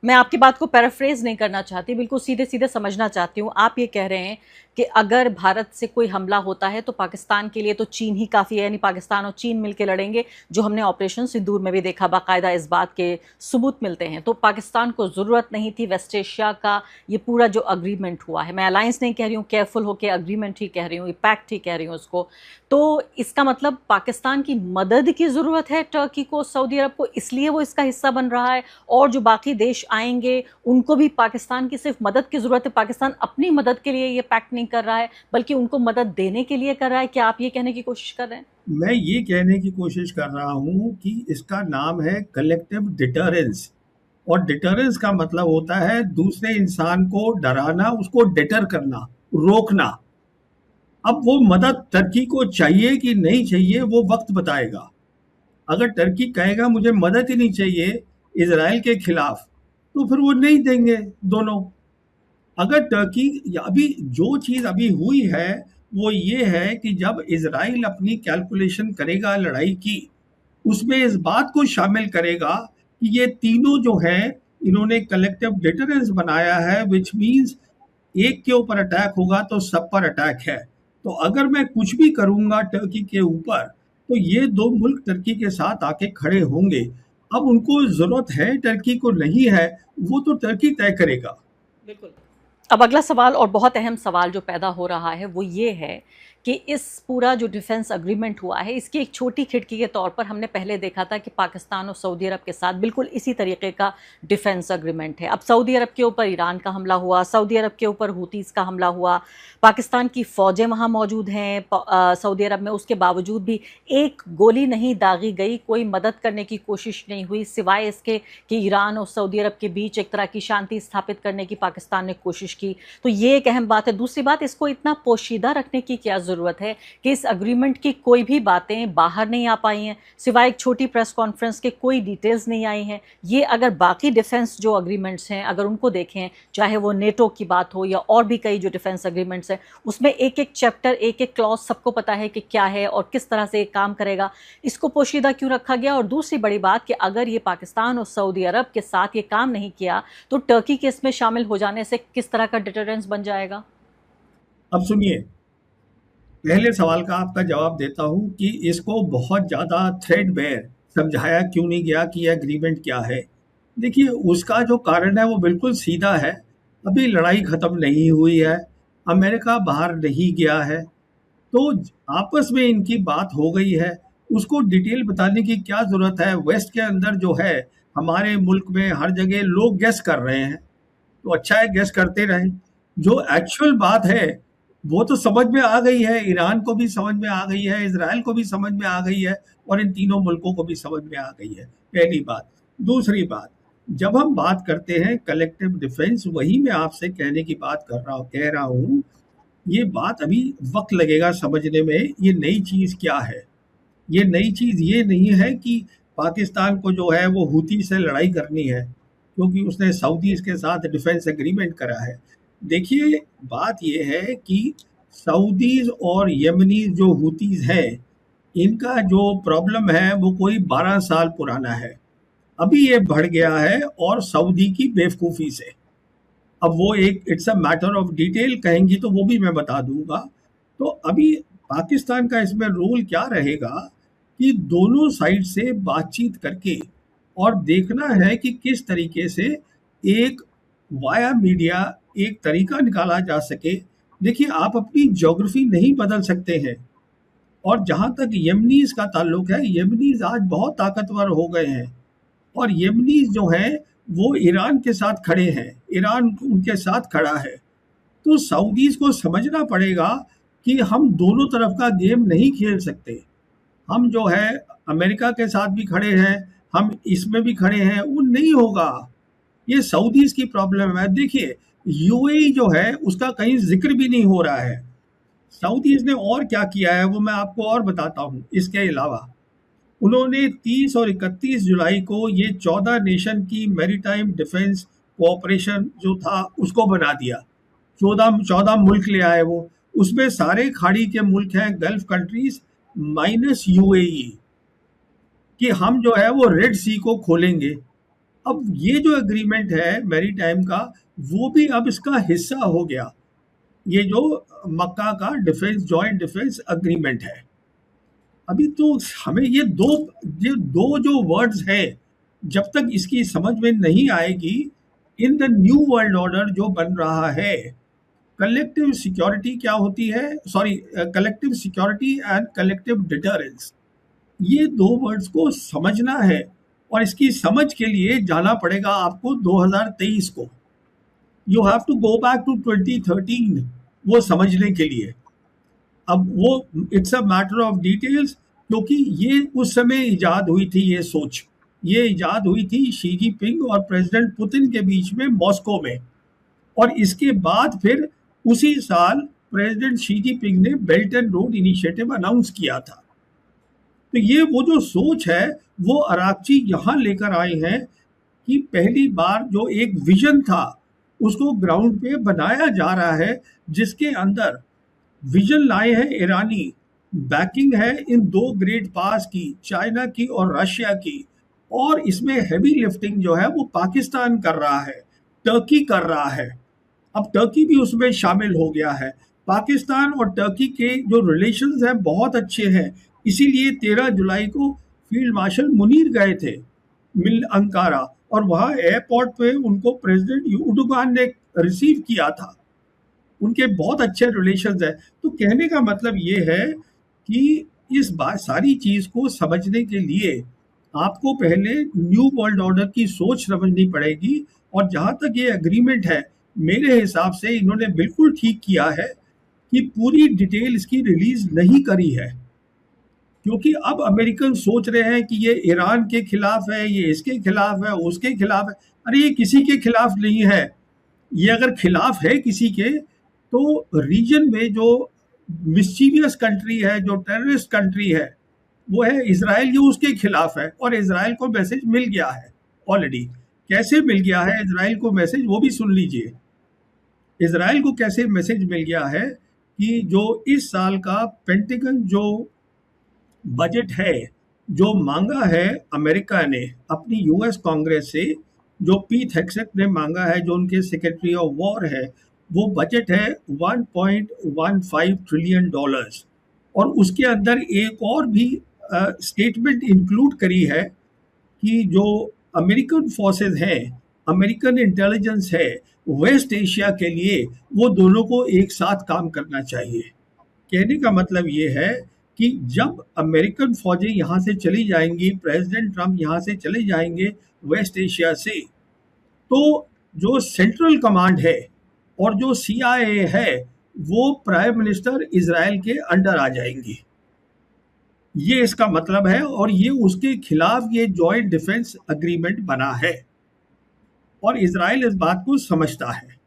मैं आपकी बात को पैराफ्रेज नहीं करना चाहती, बिल्कुल सीधे सीधे समझना चाहती हूँ। आप ये कह रहे हैं कि अगर भारत से कोई हमला होता है तो पाकिस्तान के लिए तो चीन ही काफ़ी है, यानी पाकिस्तान और चीन मिलकर लड़ेंगे, जो हमने ऑपरेशन सिंदूर में भी देखा, बाकायदा इस बात के सबूत मिलते हैं। तो पाकिस्तान को ज़रूरत नहीं थी वेस्ट एशिया का ये पूरा जो अग्रीमेंट हुआ है, मैं अलायंस नहीं कह रही हूँ, केयरफुल होकर अग्रीमेंट ही कह रही हूँ, पैक्ट ही कह रही हूँ उसको। तो इसका मतलब पाकिस्तान की मदद की ज़रूरत है टर्की को, सऊदी अरब को, इसलिए वो इसका हिस्सा बन रहा है, और जो बाकी देश आएंगे उनको भी पाकिस्तान की सिर्फ मदद की ज़रूरत है। पाकिस्तान अपनी मदद के लिए ये पैक्ट नहीं कर रहा है, बल्कि उनको मदद देने के लिए कर रहा है। क्या आप ये कहने की कोशिश कर रहे हैं? मैं ये कहने की कोशिश कर रहा हूँ कि इसका नाम है कलेक्टिव डिटरेंस, और डिटरेंस का मतलब होता है दूसरे इंसान को डराना, उसको डिटर करना, रोकना। अब वो मदद टर्की को चाहिए कि नहीं चाहिए, वो वक्त बताएगा। अगर टर्की कहेगा मुझे मदद ही नहीं चाहिए, इजराइल के खिलाफ, तो फिर वो नहीं देंगे दोनों। अगर टर्की, अभी जो चीज़ अभी हुई है वो ये है कि जब इजराइल अपनी कैलकुलेशन करेगा लड़ाई की, उसमें इस बात को शामिल करेगा कि ये तीनों जो हैं इन्होंने कलेक्टिव डिटरेंस बनाया है, विच मीन्स एक के ऊपर अटैक होगा तो सब पर अटैक है। तो अगर मैं कुछ भी करूंगा टर्की के ऊपर, तो ये दो मुल्क टर्की के साथ आके खड़े होंगे। अब उनको जरूरत है, टर्की को नहीं है, वो तो टर्की तय करेगा। बिल्कुल। अब अगला सवाल और बहुत अहम सवाल जो पैदा हो रहा है वो ये है कि इस पूरा जो डिफेंस अग्रीमेंट हुआ है इसकी एक छोटी खिड़की के तौर पर हमने पहले देखा था कि पाकिस्तान और सऊदी अरब के साथ बिल्कुल इसी तरीके का डिफेंस अग्रीमेंट है। अब सऊदी अरब के ऊपर ईरान का हमला हुआ, सऊदी अरब के ऊपर हुतीस का हमला हुआ, पाकिस्तान की फ़ौजें वहाँ मौजूद हैं सऊदी अरब में, उसके बावजूद भी एक गोली नहीं दागी गई, कोई मदद करने की कोशिश नहीं हुई सिवाय इसके कि ईरान और सऊदी अरब के बीच एक तरह की शांति स्थापित करने की पाकिस्तान ने कोशिश की। तो ये एक अहम बात है। दूसरी बात, इसको इतना पोशीदा रखने की क्या ज़रूरत है कि इस अग्रीमेंट की कोई भी बातें बाहर नहीं आ पाई हैं, सिवाय एक छोटी प्रेस कॉन्फ्रेंस के कोई डिटेल्स नहीं आई हैं। ये अगर बाकी डिफेंस जो अग्रीमेंट्स हैं अगर उनको देखें, चाहे वो नेटो की बात हो या और भी कई जो डिफेंस अग्रीमेंट्स हैं, उसमें एक एक चैप्टर, एक एक क्लॉज सबको पता है कि क्या है और किस तरह से काम करेगा। इसको पोशीदा क्यों रखा गया? और दूसरी बड़ी बात कि अगर ये पाकिस्तान और सऊदी अरब के साथ ये काम नहीं किया तो टर्की के इसमें शामिल हो जाने से किस तरह का डिटरेंस बन जाएगा? अब सुनिए, पहले सवाल का आपका जवाब देता हूं कि इसको बहुत ज़्यादा थ्रेडबेयर समझाया क्यों नहीं गया कि यह एग्रीमेंट क्या है। देखिए, उसका जो कारण है वो बिल्कुल सीधा है। अभी लड़ाई ख़त्म नहीं हुई है, अमेरिका बाहर नहीं गया है, तो आपस में इनकी बात हो गई है। उसको डिटेल बताने की क्या ज़रूरत है? वेस्ट के अंदर जो है, हमारे मुल्क में हर जगह लोग गेस कर रहे हैं, तो अच्छा है गेस करते रहें। जो एक्चुअल बात है वो तो समझ में आ गई है, ईरान को भी समझ में आ गई है, इसराइल को भी समझ में आ गई है, और इन तीनों मुल्कों को भी समझ में आ गई है। पहली बात। दूसरी बात, जब हम बात करते हैं कलेक्टिव डिफेंस, वही मैं आपसे कहने की बात कह रहा हूँ, ये बात अभी वक्त लगेगा समझने में, ये नई चीज़ क्या है। ये नई चीज़ ये नहीं है कि पाकिस्तान को जो है वो हूती से लड़ाई करनी है, क्योंकि उसने सऊदीज के साथ डिफेंस एग्रीमेंट करा है। देखिए, बात ये है कि सऊदीज और यमनीज जो हूतीज हैं, इनका जो प्रॉब्लम है वो कोई 12 साल पुराना है। अभी ये बढ़ गया है और सऊदी की बेवकूफ़ी से। अब वो एक it's a matter of detail कहेंगी तो वो भी मैं बता दूंगा। तो अभी पाकिस्तान का इसमें रोल क्या रहेगा कि दोनों साइड से बातचीत करके और देखना है कि किस तरीके से एक वाया मीडिया एक तरीका निकाला जा सके। देखिए, आप अपनी ज्योग्राफी नहीं बदल सकते हैं, और जहाँ तक यमनीज का ताल्लुक है, यमनीज आज बहुत ताकतवर हो गए हैं, और यमनीज जो हैं वो ईरान के साथ खड़े हैं, ईरान उनके साथ खड़ा है। तो सऊदीज को समझना पड़ेगा कि हम दोनों तरफ का गेम नहीं खेल सकते। हम जो है अमेरिका के साथ भी खड़े हैं, हम इसमें भी खड़े हैं, वो नहीं होगा। ये सऊदीज की प्रॉब्लम है। देखिए, यूएई जो है उसका कहीं जिक्र भी नहीं हो रहा है। सऊदीज ने और क्या किया है वो मैं आपको और बताता हूँ। इसके अलावा उन्होंने 30 और 31 जुलाई को ये 14 नेशन की मैरीटाइम डिफेंस कोऑपरेशन जो था उसको बना दिया। 14 मुल्क ले आए वो, उसमें सारे खाड़ी के मुल्क हैं, गल्फ कंट्रीज माइनस यूएई, कि हम जो है वो रेड सी को खोलेंगे। अब ये जो एग्रीमेंट है मैरीटाइम का, वो भी अब इसका हिस्सा हो गया, ये जो मक्का का डिफेंस जॉइंट डिफेंस एग्रीमेंट है। अभी तो हमें ये दो जो वर्ड्स हैं, जब तक इसकी समझ में नहीं आएगी, in the new world order जो बन रहा है, कलेक्टिव सिक्योरिटी क्या होती है, sorry, collective security and collective deterrence, ये दो वर्ड्स को समझना है। और इसकी समझ के लिए जाना पड़ेगा आपको 2023 को। You have to go back to 2013 वो समझने के लिए। अब वो it's a matter of details, क्योंकि ये उस समय इजाद हुई थी, ये सोच ये इजाद हुई थी शी जिनपिंग और प्रेसिडेंट पुतिन के बीच में मॉस्को में, और इसके बाद फिर उसी साल प्रेसिडेंट शी जिनपिंग ने belt and road initiative announce किया था। तो ये वो जो सोच है वो अरागची यहाँ लेकर आए हैं, कि पहली बार जो एक विजन था उसको ग्राउंड पे बनाया जा रहा है, जिसके अंदर विजन लाए हैं ईरानी, बैकिंग है इन दो ग्रेट पास की, चाइना की और रशिया की, और इसमें हैवी लिफ्टिंग जो है वो पाकिस्तान कर रहा है, टर्की कर रहा है। अब टर्की भी उसमें शामिल हो गया है। पाकिस्तान और टर्की के जो रिलेशंस हैं बहुत अच्छे हैं, इसीलिए 13 जुलाई को फील्ड मार्शल मुनीर गए थे मिल अंकारा, और वहाँ एयरपोर्ट पे उनको प्रेसिडेंट युर्डोगान ने रिसीव किया था। उनके बहुत अच्छे रिलेशंस है। तो कहने का मतलब ये है कि इस बात सारी चीज को समझने के लिए आपको पहले न्यू वर्ल्ड ऑर्डर की सोच समझनी पड़ेगी। और जहां तक ये एग्रीमेंट है, मेरे हिसाब से इन्होंने बिल्कुल ठीक किया है कि पूरी डिटेल इसकी रिलीज नहीं करी है, क्योंकि अब अमेरिकन सोच रहे हैं कि ये ईरान के खिलाफ है, ये इसके खिलाफ है, उसके खिलाफ है। अरे ये किसी के खिलाफ नहीं है। ये अगर खिलाफ है किसी के, तो रीजन में जो मिस्चीवियस कंट्री है, जो टेररिस्ट कंट्री है, वो है इसराइल, ये उसके खिलाफ है। और इसराइल को मैसेज मिल गया है ऑलरेडी। कैसे मिल गया है इसराइल को मैसेज, वो भी सुन लीजिए। इसराइल को कैसे मैसेज मिल गया है कि जो इस साल का पेंटागन जो बजट है, जो मांगा है अमेरिका ने अपनी यूएस कांग्रेस से, जो पीट हेग्सेट ने मांगा है, जो उनके सेक्रेटरी ऑफ वॉर है, वो बजट है 1.15 ट्रिलियन डॉलर्स। और उसके अंदर एक और भी स्टेटमेंट इंक्लूड करी है कि जो अमेरिकन फोर्सेस हैं, अमेरिकन इंटेलिजेंस है वेस्ट एशिया के लिए, वो दोनों को एक साथ काम करना चाहिए। कहने का मतलब ये है कि जब अमेरिकन फौजें यहाँ से चली जाएंगी, प्रेसिडेंट ट्रंप यहाँ से चले जाएंगे वेस्ट एशिया से, तो जो सेंट्रल कमांड है और जो CIA है, वो प्राइम मिनिस्टर इजराइल के अंडर आ जाएंगी। ये इसका मतलब है, और ये उसके खिलाफ ये जॉइंट डिफेंस एग्रीमेंट बना है, और इजराइल इस बात को समझता है।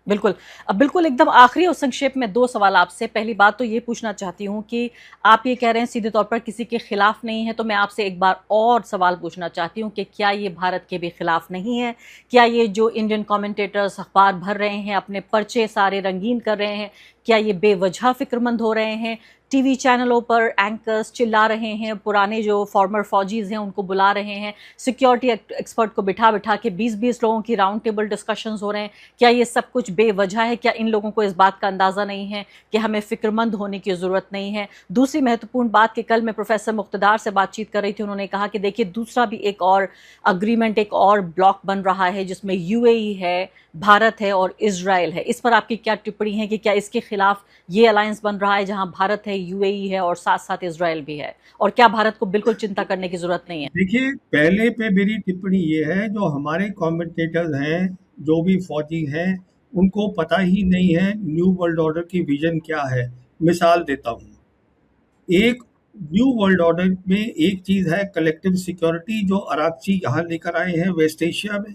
बिल्कुल। अब बिल्कुल एकदम आखिरी और संक्षेप में 2 सवाल आपसे। पहली बात तो ये पूछना चाहती हूँ कि आप ये कह रहे हैं सीधे तौर पर किसी के खिलाफ नहीं है, तो मैं आपसे एक बार और सवाल पूछना चाहती हूँ कि क्या ये भारत के भी खिलाफ नहीं है? क्या ये जो इंडियन कमेंटेटर्स अखबार भर रहे हैं, अपने पर्चे सारे रंगीन कर रहे हैं, क्या ये बेवजह फिक्रमंद हो रहे हैं? टीवी चैनलों पर एंकर्स चिल्ला रहे हैं, पुराने जो फॉर्मर फौजीज हैं उनको बुला रहे हैं, सिक्योरिटी एक्सपर्ट को बिठा बिठा के 20-20 लोगों की राउंड टेबल डिस्कशंस हो रहे हैं। क्या ये सब कुछ बेवजह है? क्या इन लोगों को इस बात का अंदाज़ा नहीं है कि हमें फिक्रमंद होने की ज़रूरत नहीं है? दूसरी महत्वपूर्ण बात कि कल मैं प्रोफेसर मुख्तदार से बातचीत कर रही थी, उन्होंने कहा कि देखिए दूसरा भी एक और अग्रीमेंट, एक और ब्लॉक बन रहा है जिसमें UAE है, भारत है और इजराइल है। इस पर आपकी क्या टिप्पणी है कि क्या इसके खिलाफ ये अलायंस बन रहा है जहां भारत है, UAE है और साथ साथ इजराइल भी है, और क्या भारत को बिल्कुल चिंता करने की जरूरत नहीं है? देखिए, पहले पे मेरी टिप्पणी ये है, जो हमारे कमेंटेटर्स हैं, जो भी फौजी हैं, उनको पता ही नहीं है न्यू वर्ल्ड ऑर्डर की विजन क्या है। मिसाल देता हूँ, एक न्यू वर्ल्ड ऑर्डर में एक चीज है कलेक्टिव सिक्योरिटी, जो अरागची यहाँ लेकर आए हैं वेस्ट एशिया में।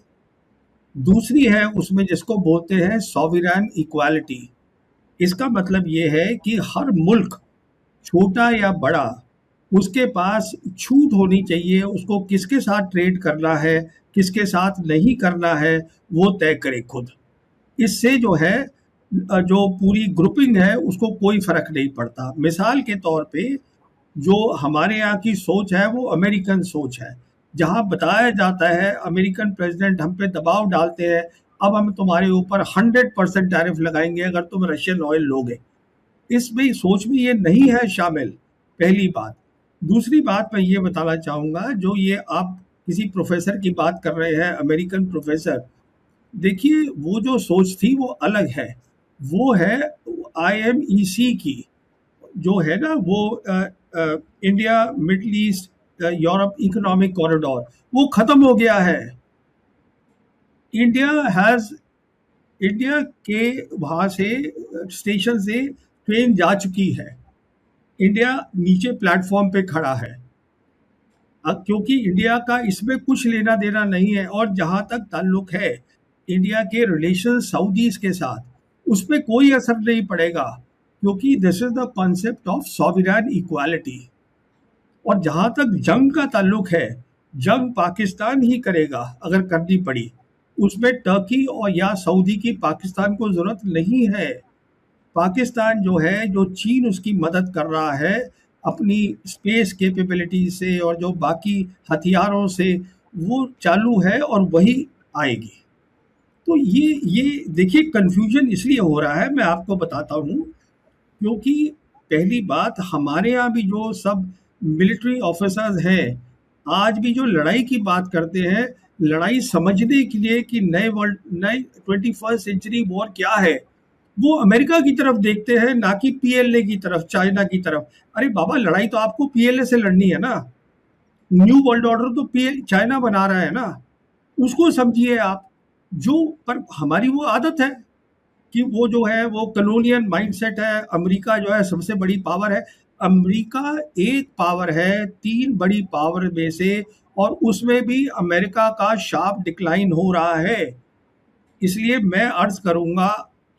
दूसरी है उसमें जिसको बोलते हैं सॉवरेन इक्वालिटी। इसका मतलब ये है कि हर मुल्क, छोटा या बड़ा, उसके पास छूट होनी चाहिए, उसको किसके साथ ट्रेड करना है, किसके साथ नहीं करना है, वो तय करे खुद। इससे जो है जो पूरी ग्रुपिंग है उसको कोई फर्क नहीं पड़ता। मिसाल के तौर पे जो हमारे यहाँ की सोच है वो अमेरिकन सोच है, जहाँ बताया जाता है, अमेरिकन प्रेसिडेंट हम पे दबाव डालते हैं, अब हम तुम्हारे ऊपर 100% टैरिफ लगाएंगे अगर तुम रशियन ऑयल लोगे। इसमें सोच में ये नहीं है शामिल, पहली बात। दूसरी बात मैं ये बताना चाहूँगा, जो ये आप किसी प्रोफेसर की बात कर रहे हैं, अमेरिकन प्रोफेसर, देखिए वो जो सोच थी वो अलग है। वो है IMEC की, जो है ना, वो India middle east Europe economic corridor, वो खत्म हो गया है। इंडिया के वहाँ से स्टेशन से ट्रेन जा चुकी है, इंडिया नीचे प्लेटफॉर्म पे खड़ा है। अब क्योंकि इंडिया का इसमें कुछ लेना देना नहीं है, और जहाँ तक ताल्लुक है इंडिया के रिलेशन सऊदीज के साथ, उस पर कोई असर नहीं पड़ेगा, क्योंकि this is the concept of sovereign equality. और जहाँ तक जंग का ताल्लुक है, जंग पाकिस्तान ही करेगा अगर करनी पड़ी, उसमें टर्की और या सऊदी की पाकिस्तान को जरूरत नहीं है। पाकिस्तान जो है, जो चीन उसकी मदद कर रहा है अपनी स्पेस कैपेबिलिटी से और जो बाकी हथियारों से, वो चालू है और वही आएगी। तो ये देखिए कंफ्यूजन इसलिए हो रहा है, मैं आपको बताता हूँ, क्योंकि पहली बात हमारे यहाँ भी जो सब मिलिट्री ऑफिसर्स हैं, आज भी जो लड़ाई की बात करते हैं, लड़ाई समझने के लिए कि नए 21st सेंचुरी वॉर क्या है, वो अमेरिका की तरफ देखते हैं, ना कि पीएलए की तरफ, चाइना की तरफ। अरे बाबा, लड़ाई तो आपको पीएलए से लड़नी है ना। न्यू वर्ल्ड ऑर्डर तो चाइना बना रहा है ना, उसको समझिए आप। जो पर हमारी वो आदत है कि वो जो है वो कलोनियल माइंडसेट है। अमेरिका जो है सबसे बड़ी पावर है। अमेरिका एक पावर है तीन बड़ी पावर में से, और उसमें भी अमेरिका का शार्प डिक्लाइन हो रहा है। इसलिए मैं अर्ज करूंगा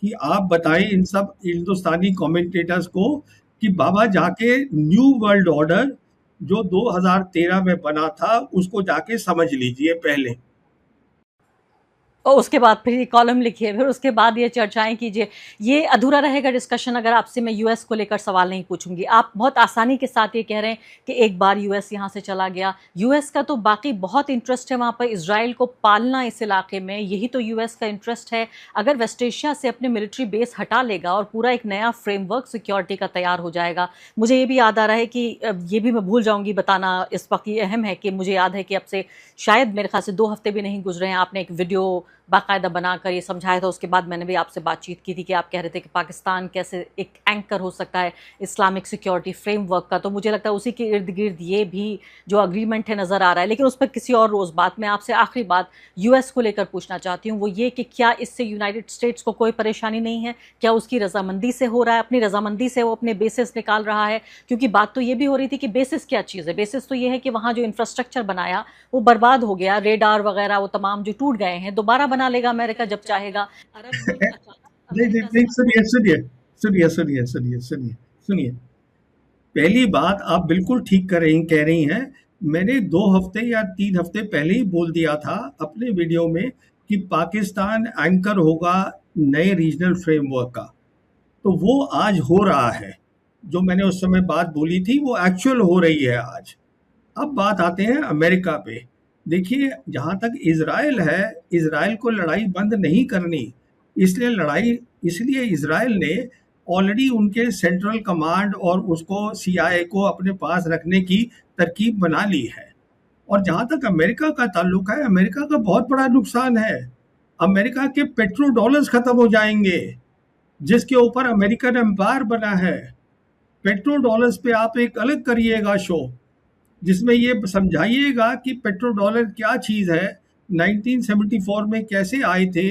कि आप बताएं इन सब हिंदुस्तानी कमेंटेटर्स को कि बाबा जाके न्यू वर्ल्ड ऑर्डर जो 2013 में बना था उसको जाके समझ लीजिए पहले, और उसके बाद फिर ये कॉलम लिखिए, फिर उसके बाद ये चर्चाएं कीजिए। ये अधूरा रहेगा डिस्कशन अगर आपसे मैं यूएस को लेकर सवाल नहीं पूछूंगी। आप बहुत आसानी के साथ ये कह रहे हैं कि एक बार यूएस यहाँ से चला गया। यूएस का तो बाकी बहुत इंटरेस्ट है वहाँ पर, इसराइल को पालना इस इलाके में, यही तो यूएस का इंटरेस्ट है। अगर वेस्ट एशिया से अपने मिलिट्री बेस हटा लेगा और पूरा एक नया फ्रेमवर्क सिक्योरिटी का तैयार हो जाएगा। मुझे ये भी याद आ रहा है कि ये भी मैं भूल जाऊंगी बताना इस वक्त, ये अहम है कि मुझे याद है कि अब से शायद मेरे ख्याल से 2 हफ्ते भी नहीं गुजरे हैं, आपने एक वीडियो बाकायदा बनाकर ये समझाया था। उसके बाद मैंने भी आपसे बातचीत की थी कि आप कह रहे थे कि पाकिस्तान कैसे एक एंकर हो सकता है इस्लामिक सिक्योरिटी फ्रेमवर्क का। तो मुझे लगता है उसी के इर्द गिर्द ये भी जो अग्रीमेंट है नज़र आ रहा है, लेकिन उस पर किसी और रोज़ बात। मैं आपसे आखिरी बात यूएस को लेकर पूछना चाहती हूँ, वो ये कि क्या इससे यूनाइटेड स्टेट्स को कोई परेशानी नहीं है? क्या उसकी रजामंदी से हो रहा है? अपनी रजामंदी से वो अपने बेसिस निकाल रहा है? क्योंकि बात तो ये भी हो रही थी कि बेसिस क्या चीज़ है। बेसिस तो ये है कि वहाँ जो इंफ्रास्ट्रक्चर बनाया वो बर्बाद हो गया, रेडार वगैरह वो तमाम जो टूट गए हैं, दोबारा बना लेगा अमेरिका जब चाहेगा। अरब मुल्क अचानक नहीं नहीं अमेरिका से नहीं, सुनिए सुनिए सुनिए सुनिए सुनिए सुनिए सुनिए। पहली बात, आप बिल्कुल ठीक कह रही हैं। मैंने 2 हफ्ते या 3 हफ्ते पहले ही बोल दिया था अपने वीडियो में कि पाकिस्तान एंकर होगा नए रीजनल फ्रेमवर्क का। तो वो आज हो रहा है। जो मैंने उस समय बात बोली थी वो एक्चुअल हो रही है आज। अब बात आते हैं अमेरिका पे। देखिए, जहाँ तक इजराइल है, इजराइल को लड़ाई बंद नहीं करनी। इसलिए इजराइल ने ऑलरेडी उनके सेंट्रल कमांड और उसको सीआईए को अपने पास रखने की तरकीब बना ली है। और जहाँ तक अमेरिका का ताल्लुक है, अमेरिका का बहुत बड़ा नुकसान है। अमेरिका के पेट्रो डॉलर्स खत्म हो जाएंगे, जिसके ऊपर अमेरिकन एम्पायर बना है। पेट्रो डॉलर्स पे आप एक अलग करिएगा शो, जिसमें ये समझाइएगा कि पेट्रो डॉलर क्या चीज़ है, 1974 में कैसे आए थे,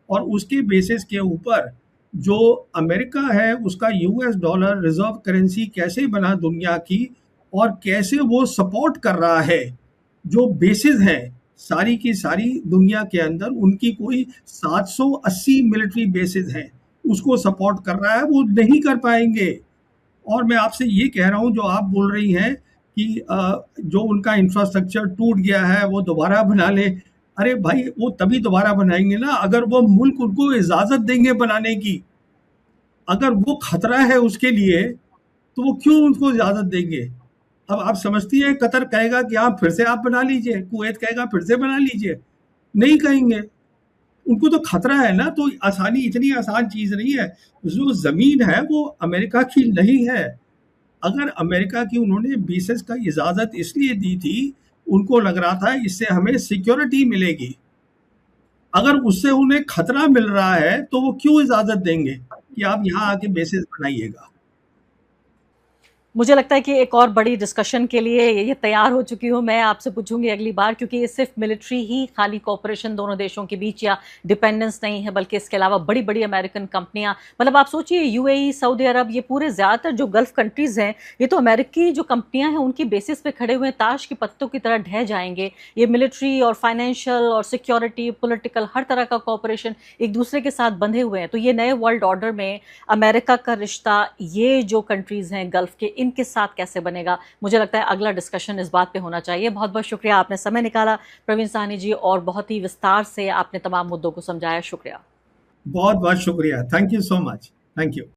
और उसके बेसिस के ऊपर जो अमेरिका है उसका यूएस डॉलर रिजर्व करेंसी कैसे बना दुनिया की, और कैसे वो सपोर्ट कर रहा है। जो बेसिस हैं सारी की सारी दुनिया के अंदर, उनकी कोई 780 मिलिट्री बेसिस हैं, उसको सपोर्ट कर रहा है। वो नहीं कर पाएंगे। और मैं आपसे ये कह रहा हूँ, जो आप बोल रही हैं कि जो उनका इंफ्रास्ट्रक्चर टूट गया है वो दोबारा बना ले। अरे भाई, वो तभी दोबारा बनाएंगे ना अगर वो मुल्क उनको इजाज़त देंगे बनाने की। अगर वो खतरा है उसके लिए तो वो क्यों उनको इजाज़त देंगे? अब आप समझती हैं, कतर कहेगा कि हाँ फिर से आप बना लीजिए, कुवैत कहेगा फिर से बना लीजिए, नहीं कहेंगे। उनको तो खतरा है ना। तो इतनी आसान चीज़ नहीं है। जो ज़मीन है वो अमेरिका की नहीं है। अगर अमेरिका की उन्होंने बेसिस का इजाज़त इसलिए दी थी, उनको लग रहा था इससे हमें सिक्योरिटी मिलेगी। अगर उससे उन्हें खतरा मिल रहा है तो वो क्यों इजाज़त देंगे कि आप यहाँ आके बेसिस बनाइएगा? मुझे लगता है कि एक और बड़ी डिस्कशन के लिए ये तैयार हो चुकी हूँ। मैं आपसे पूछूंगी अगली बार, क्योंकि ये सिर्फ मिलिट्री ही खाली कॉपरेशन दोनों देशों के बीच या डिपेंडेंस नहीं है, बल्कि इसके अलावा बड़ी बड़ी अमेरिकन कंपनियां, मतलब आप सोचिए यूएई, सऊदी अरब, ये पूरे ज़्यादातर जो गल्फ कंट्रीज़ हैं, ये तो अमेरिकी जो कंपनियां हैं उनकी बेसिस पे खड़े हुए ताश के पत्तों की तरह ढह जाएंगे। ये मिलिट्री और फाइनेंशियल और सिक्योरिटी, पोलिटिकल, हर तरह का कॉपरेशन एक दूसरे के साथ बंधे हुए हैं। तो ये नए वर्ल्ड ऑर्डर में अमेरिका का रिश्ता, ये जो कंट्रीज़ हैं गल्फ के, इनके साथ कैसे बनेगा, मुझे लगता है अगला डिस्कशन इस बात पे होना चाहिए। बहुत बहुत शुक्रिया, आपने समय निकाला प्रवीण साहनी जी, और बहुत ही विस्तार से आपने तमाम मुद्दों को समझाया। शुक्रिया। बहुत बहुत शुक्रिया। Thank you so much. Thank you.